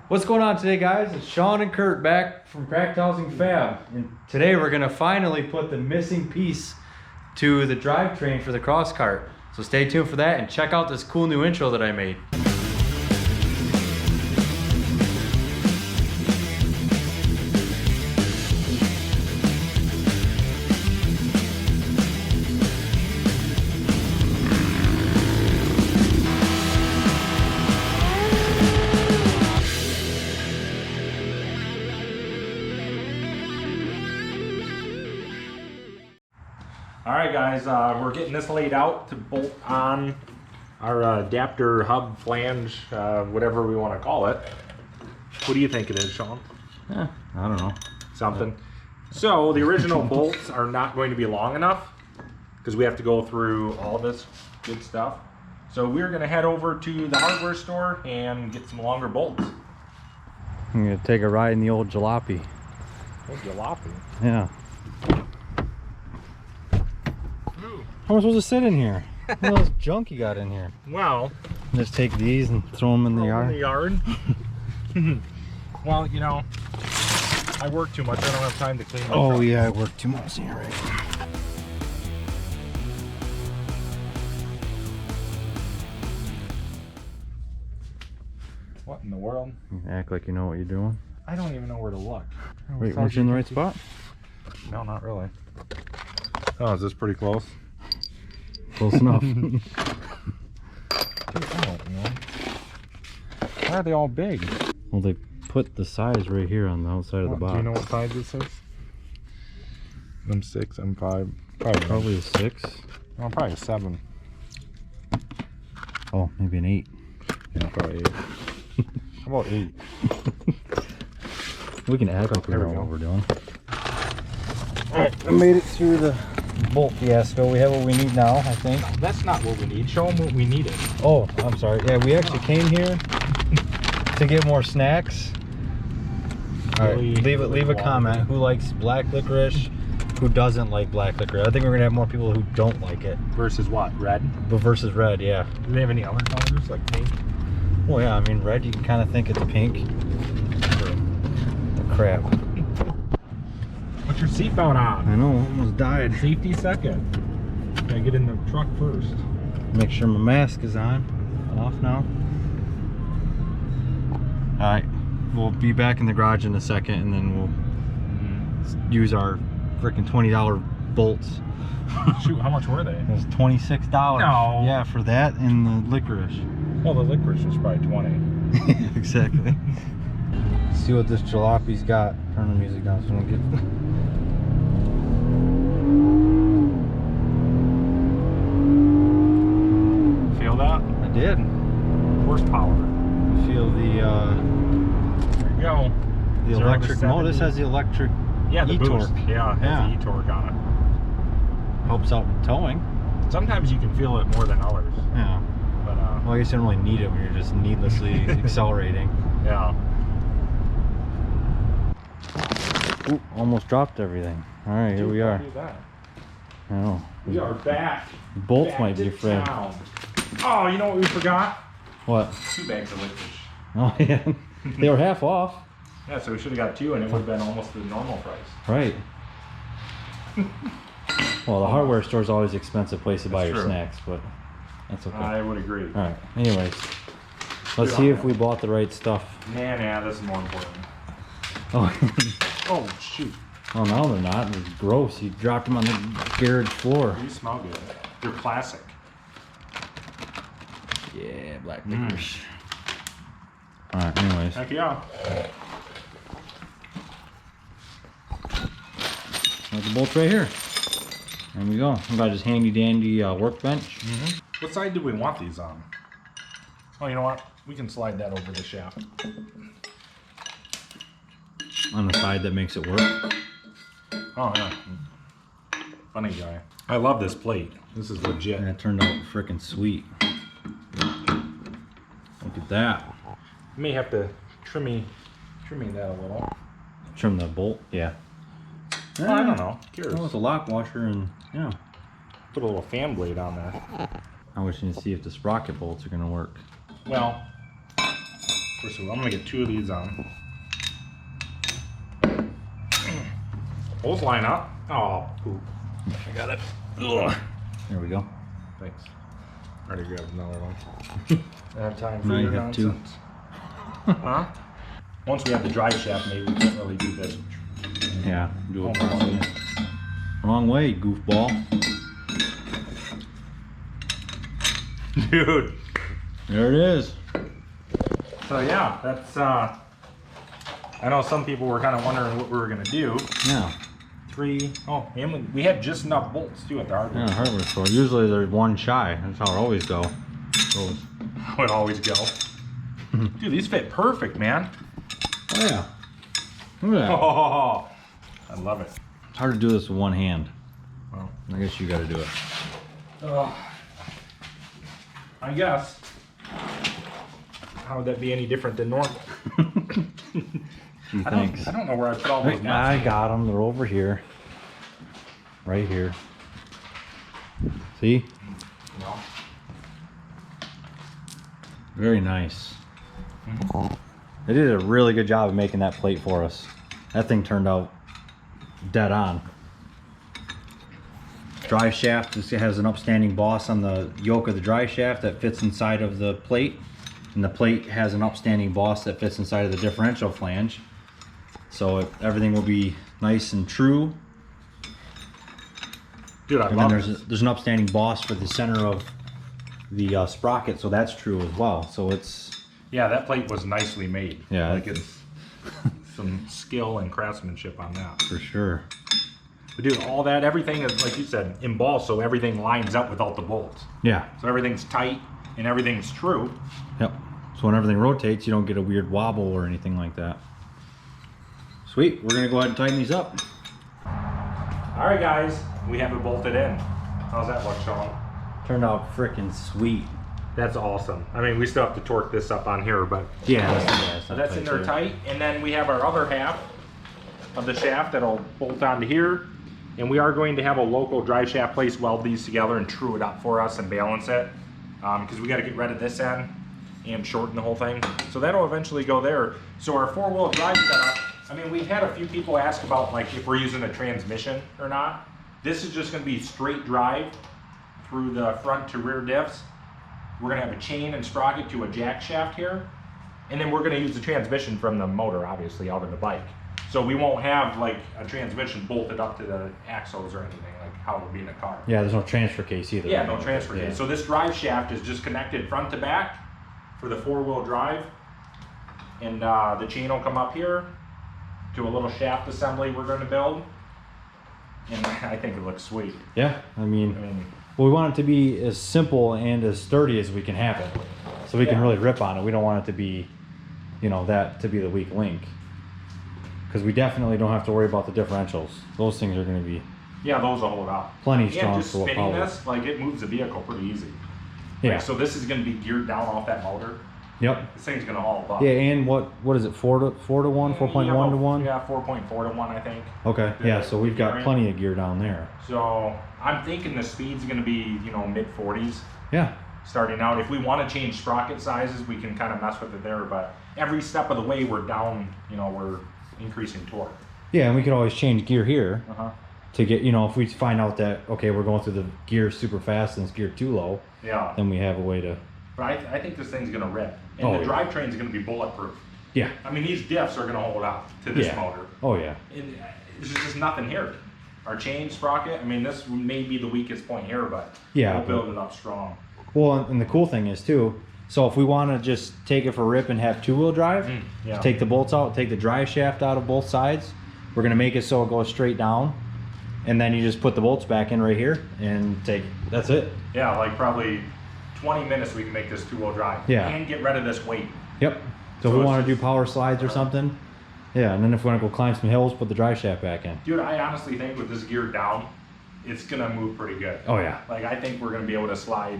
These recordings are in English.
What's going on today, guys? It's Sean and Kurt back from Cracked Housing Fab. And today we're gonna finally put the missing piece to the drivetrain for the CROSSKART. So stay tuned for that and check out this cool new intro that I made. Alright guys, we're getting this laid out to bolt on our adapter hub flange, whatever we want to call it. What do you think it is, Sean? I don't know. Something. So the original bolts are not going to be long enough because we have to go through all this good stuff. So we're going to head over to the hardware store and get some longer bolts. I'm gonna take a ride in the old jalopy. Oh, jalopy. Yeah. How am I supposed to sit in here? Look at all this junk you got in here. Well, just take these and throw them in the yard. Well, you know, I work too much. I don't have time to clean my Oh truck. yeah, I work too much here, right? What in the world? You act like you know what you're doing. I don't even know where to look. Wait, weren't you in the right spot? No, not really. Oh, is this pretty close? Close enough. Dude, I don't know. Why are they all big? Well, they put the size right here on the outside of the box. Do you know what size this is? M6, M5. Probably a 6. Oh, probably a 7. Oh, maybe an 8. Yeah, probably 8. How about 8? We can act like we There know we go. what we're doing. Alright, I made it through the bolt fiasco. We have what we need now, I think. That's not what we need. Show them what we needed. Oh, I'm sorry. Yeah, we actually came here to get more snacks. Alright, leave a comment. Who likes black licorice? Who doesn't like black licorice? I think we're gonna have more people who don't like it. Versus what? Red? But versus red, yeah. Do they have any other colors, like pink? Well, yeah, I mean, red, you can kind of think it's pink. The crap. Put your seatbelt on. I know, almost died. Safety second. Gotta get in the truck first. Make sure my mask is on. Off now. Alright, we'll be back in the garage in a second and then we'll use our freaking $20 bolts. Shoot, how much were they? It was $26. No. Yeah, for that and the licorice. Well, the licorice was probably 20. Exactly. See what this jalopy's got. Turn the music down so I don't get. Feel that? I did. Horsepower. Feel the There you go. the 0 to electric. No, this 70. has the electric. Yeah, the E-torque. boost. Yeah, it has the e-torque on it. Helps out with towing. Sometimes you can feel it more than others. Yeah. But Well, I guess you don't really need it when you're just needlessly accelerating. yeah. Ooh, almost dropped everything. All right, here we are. Do that. I know. We are back. Bolts Back might be to afraid. town. Oh, you know what we forgot? What? 2 bags of licorice. Oh yeah, they were half off. Yeah, so we should have got 2 and it would have been almost the normal price. Right. Well, the hardware store is always an expensive place to buy That's your true. snacks, but that's okay. I would agree. All right. Anyways, let's see if we bought the right stuff. Nah, this is more important. Oh, Oh, shoot. oh no, they're not. It's gross. You dropped them on the garage floor. You smell good. They're classic. Yeah, black licorice. All right. Anyways, Heck yeah. there's the bolts right here. There we go. I got this handy dandy workbench. What side do we want these on? Oh, you know what? We can slide that over the shaft. On the side that makes it work. Oh, yeah. Funny guy. I love this plate. This is legit. And it turned out freaking sweet. Look at that. May have to trim that a little. Trim the bolt. Yeah. Well, I don't know. Curious. Oh, it's a lock washer and yeah. Put a little fan blade on there. I wish you to see if the sprocket bolts are gonna work. Well, So I'm gonna get 2 of these on. Both line up. Oh, poop. I got it. Ugh. There we go. Thanks. Already grabbed another one. I have time for Now you your have 2. nonsense. Huh? Once we have the drive shaft, maybe we can't really do this. Yeah, do it properly. Wrong way, goofball. Dude. There it is. So yeah, that's I know some people were kind of wondering what we were gonna do. Yeah. 3. Oh, and we had just enough bolts too at the hardware. Yeah, hardware store. Usually they're 1 shy. That's how it always goes. Would always go. Dude, these fit perfect, man. Oh yeah. Look at that. Oh, I love it. It's hard to do this with 1 hand. Well, I guess you got to do it. I guess. How would that be any different than normal? Thanks. I don't know where I put all those nuts. I got them. They're over here. Right here. See? No. Very nice. They did a really good job of making that plate for us. That thing turned out dead on. Drive shaft, this has an upstanding boss on the yoke of the drive shaft that fits inside of the plate. And the plate has an upstanding boss that fits inside of the differential flange. So everything will be nice and true. Dude, I And love then this. there's an upstanding boss for the center of the sprocket, so that's true as well. So it's... Yeah, that plate was nicely made. Yeah. Like it's some skill and craftsmanship on that. For sure. But dude, all that, everything is, like you said, embossed, so everything lines up without the bolts. Yeah. So everything's tight and everything's true. Yep. So when everything rotates, you don't get a weird wobble or anything like that. Sweet. We're gonna go ahead and tighten these up. All right, guys, we have it bolted in. How's that look, Sean? Turned out freaking sweet. That's awesome. I mean, we still have to torque this up on here, but Yeah. so that's in there tight. And then we have our other half of the shaft that'll bolt onto here. And we are going to have a local drive shaft place weld these together and true it up for us and balance it. Because we got to get rid of this end and shorten the whole thing. So that'll eventually go there. So our 4-wheel drive setup, I mean, we've had a few people ask about like if we're using a transmission or not. This is just going to be straight drive through the front to rear diffs. We're going to have a chain and sprocket to a jack shaft here. And then we're going to use the transmission from the motor, obviously, out of the bike. So we won't have like a transmission bolted up to the axles or anything like how it would be in a car. Yeah, there's no transfer case either. Yeah, no transfer case. So this drive shaft is just connected front to back for the 4-wheel drive. And the chain will come up here to a little shaft assembly we're going to build. And I think it looks sweet. Yeah, I mean, well, we want it to be as simple and as sturdy as we can have it. So we can really rip on it. We don't want it to be, you know, that to be the weak link. Because we definitely don't have to worry about the differentials. Those things are going to be... Yeah, those will hold up. Plenty strong and just for what spinning power. this, like it moves the vehicle pretty easy. Yeah. Like, so this is going to be geared down off that motor. Yep. This thing's going to haul up. Yeah, and what is it? 4 to 1, 4.1 to 1? Yeah, 4.4 to 1, I think. Okay. Yeah, so we've got plenty of gear down there. So I'm thinking the speed's going to be, you know, mid 40s. Yeah. Starting out. If we want to change sprocket sizes, we can kind of mess with it there. But every step of the way, we're down. You know, we're increasing torque. Yeah, and we could always change gear here Uh-huh. to get, you know, if we find out that, okay, we're going through the gear super fast and it's geared too low, Yeah. then we have a way to... But I think this thing's going to rip. And Oh, the yeah. drivetrain's going to be bulletproof. Yeah. I mean, these diffs are going to hold out to this Yeah. motor. Oh, yeah. And there's just nothing here. Our chain sprocket, I mean, this may be the weakest point here, but Yeah, we'll build it up strong. Well, and the cool thing is, too, so if we want to just take it for a rip and have 2-wheel drive, Yeah. take the bolts out, take the drive shaft out of both sides, we're going to make it so it goes straight down, and then you just put the bolts back in right here and that's it. Yeah, like probably 20 minutes we can make this 2-wheel drive. Yeah. And get rid of this weight. Yep. So if we want to do power slides or something, yeah, and then if we want to go climb some hills, put the drive shaft back in. Dude, I honestly think with this gear down, it's going to move pretty good. Oh, yeah. Like, I think we're going to be able to slide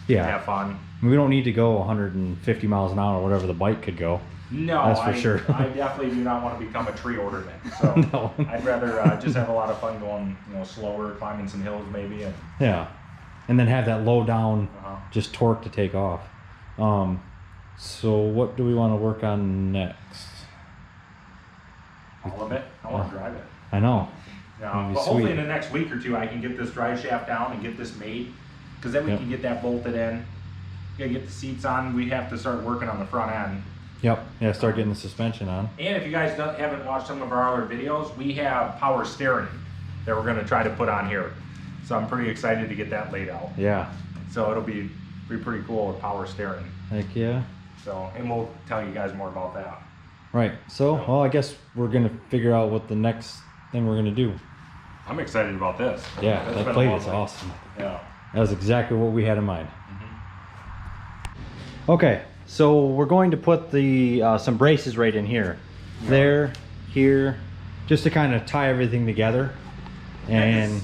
Yeah. and have fun. We don't need to go 150 miles an hour or whatever the bike could go. No, That's for sure. I definitely do not want to become a tree orderman. So No. I'd rather just have a lot of fun going, you know, slower, climbing some hills maybe. And Yeah. And then have that low down, Uh-huh. just torque to take off. So what do we want to work on next? All of it. I want to drive it. I know. Yeah, but hopefully in the next week or two I can get this drive shaft down and get this made, because then we can get that bolted in. We gotta get the seats on. We have to start working on the front end. Yep. Yeah, start getting the suspension on. And if you guys haven't watched some of our other videos, we have power steering that we're gonna try to put on here. So I'm pretty excited to get that laid out. Yeah. So it'll be pretty cool with power steering. Heck yeah. So, and we'll tell you guys more about that. Right. So, well, I guess we're gonna figure out what the next thing we're gonna do. I'm excited about this. Yeah, that plate is awesome. Yeah. That was exactly what we had in mind. Okay, so we're going to put the some braces right in here. Yeah. There, here, just to kind of tie everything together. And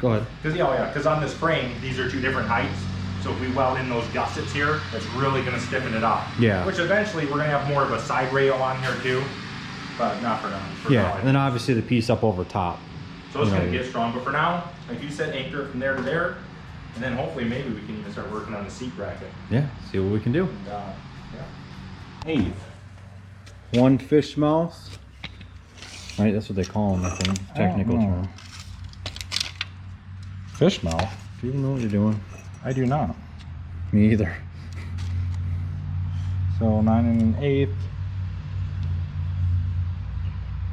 go ahead. Because on this frame, these are two different heights. So if we weld in those gussets here, that's really going to stiffen it up. Yeah. Which eventually we're going to have more of a side rail on here too, but not for now. Yeah, and then obviously the piece up over top. So it's going to get strong, but for now, like you said, anchor it from there to there, and then hopefully maybe we can even start working on the seat bracket. Yeah, see what we can do. And, yeah. 1 fish mouth. Right, that's what they call them, I think. Technical term. Fish mouth? Do you know what you're doing? I do not. Me either. So 9 1/8.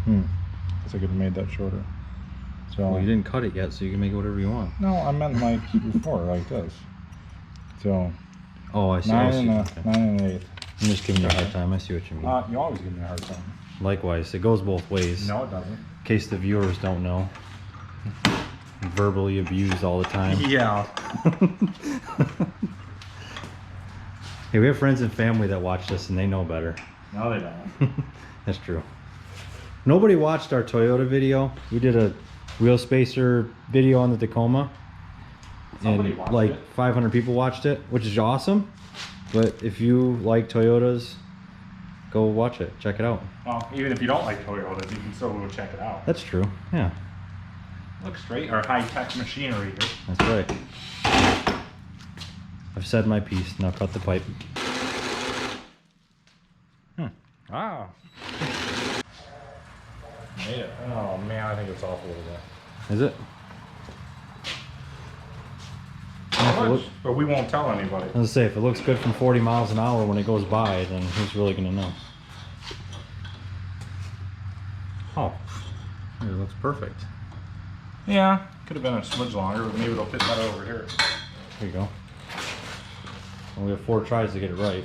Guess I could have made that shorter. So well, you didn't cut it yet, so you can make it whatever you want. No, I meant like before, like this. So. Oh, I see. 9 9 1/8. I'm just giving you a hard time. I see what you mean. You always give me a hard time. Likewise, it goes both ways. No, it doesn't. In case the viewers don't know. Verbally abused all the time. Yeah. Hey, we have friends and family that watch this and they know better. No, they don't. That's true. Nobody watched our Toyota video. We did a wheel spacer video on the Tacoma. Somebody and watched like it. 500 people watched it, which is awesome. But if you like Toyotas, go watch it. Check it out. Well, even if you don't like Toyotas, you can still go check it out. That's true. Yeah. Looks great. Our high-tech machinery here. That's right. I've said my piece. Now cut the pipe. Wow. Made it. Oh man, I think it's off a little bit. Is it? But we won't tell anybody. I was gonna say, if it looks good from 40 miles an hour when it goes by, then who's really gonna know? Oh, it looks perfect. Yeah, could have been a smidge longer, but maybe it'll fit better over here. There you go. Well, we have 4 tries to get it right.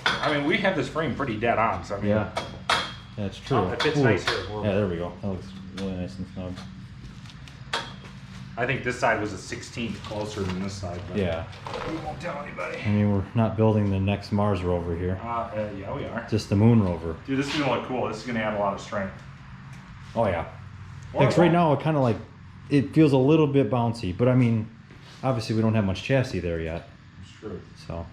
I mean, we have this frame pretty dead on, so I mean... Yeah, that's true. Oh, it fits nice here. Yeah, there we go. That looks really nice and snug. I think this side was a 16th closer than this side, but yeah. We won't tell anybody. I mean, we're not building the next Mars rover here. Yeah, we are. Just the moon rover. Dude, this is gonna look cool. This is gonna add a lot of strength. Oh yeah. Because right now it kind of like, it feels a little bit bouncy, but I mean, obviously we don't have much chassis there yet. It's true. So.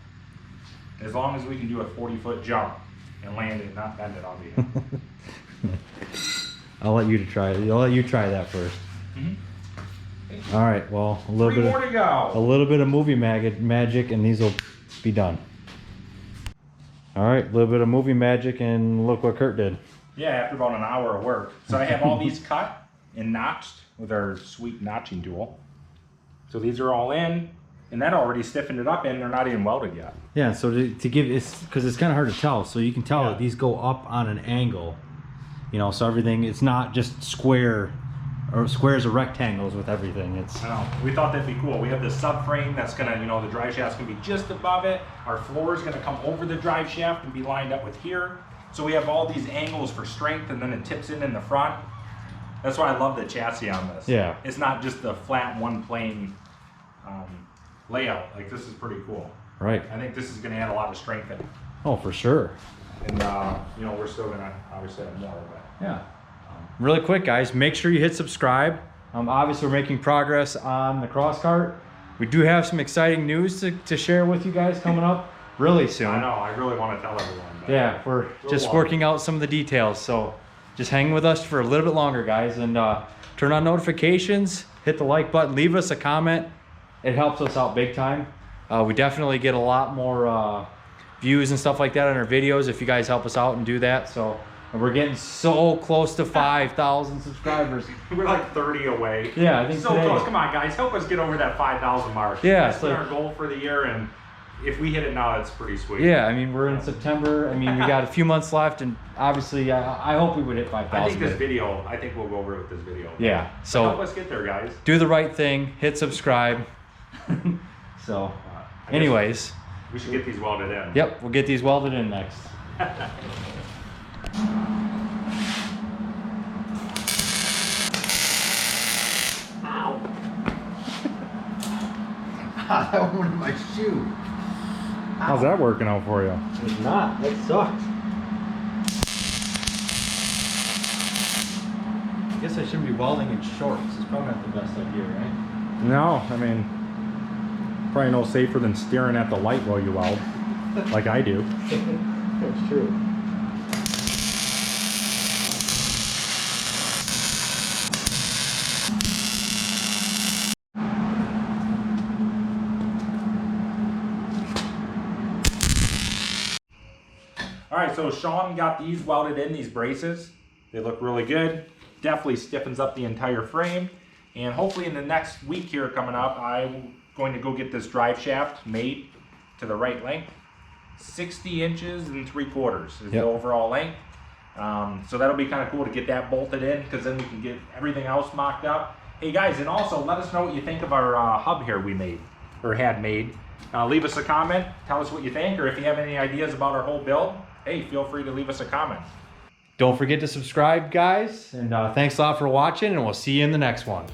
As long as we can do a 40-foot jump and land it, not bend it, I'll be in. I'll let you try it. I'll let you try that first. All right. Well, a little 3 more to go. A little bit of movie magic, and these will be done. All right, a little bit of movie magic, and look what Kurt did. Yeah, after about an hour of work. So I have all these cut and notched with our sweet notching tool. So these are all in, and that already stiffened it up, and they're not even welded yet. Yeah. So to give it's because it's kind of hard to tell. So you can tell that these go up on an angle. You know, so everything, it's not just square. Or squares or rectangles with everything. It's. I know. We thought that'd be cool. We have this subframe that's gonna, you know, the drive shaft's gonna be just above it. Our floor is gonna come over the drive shaft and be lined up with here. So we have all these angles for strength, and then it tips in the front. That's why I love the chassis on this. Yeah. It's not just the flat one plane layout. Like, this is pretty cool. Right. I think this is gonna add a lot of strength in it. Oh, for sure. And you know, we're still gonna obviously have more of it. Yeah. Really quick, guys, make sure you hit subscribe. Obviously, we're making progress on the CROSSKART. We do have some exciting news to share with you guys coming up really soon. I know, I really want to tell everyone. Yeah, we're just working out some of the details. So just hang with us for a little bit longer, guys, and turn on notifications, hit the like button, leave us a comment. It helps us out big time. We definitely get a lot more views and stuff like that on our videos if you guys help us out and do that. So and we're getting so close to 5,000 subscribers. We're like 30 away. Yeah, I think so today. close. Come on, guys, help us get over that 5,000 mark. Yeah, that's been our goal for the year, and if we hit it now, it's pretty sweet. Yeah, I mean, we're in September. I mean, we got a few months left, and obviously, I hope we would hit 5,000. I think this video, I think we'll go over it with this video. Yeah, so help us get there, guys. Do the right thing, hit subscribe. So, anyways. We should get these welded in. Yep, we'll get these welded in next. Ow! That went in my shoe. How's that working out for you? It's not. That sucks. I guess I shouldn't be welding in shorts. It's probably not the best idea, right? No, I mean, probably no safer than staring at the light while you weld, like I do. That's true. All right, so Sean got these welded in, these braces. They look really good. Definitely stiffens up the entire frame. And hopefully in the next week here coming up, I'm going to go get this drive shaft made to the right length. 60 inches and 3/4 is the overall length. So that'll be kind of cool to get that bolted in, because then we can get everything else mocked up. Hey guys, and also let us know what you think of our hub here we made, or had made. Leave us a comment, tell us what you think, or if you have any ideas about our whole build, hey, feel free to leave us a comment. Don't forget to subscribe, guys, and thanks a lot for watching, and we'll see you in the next one.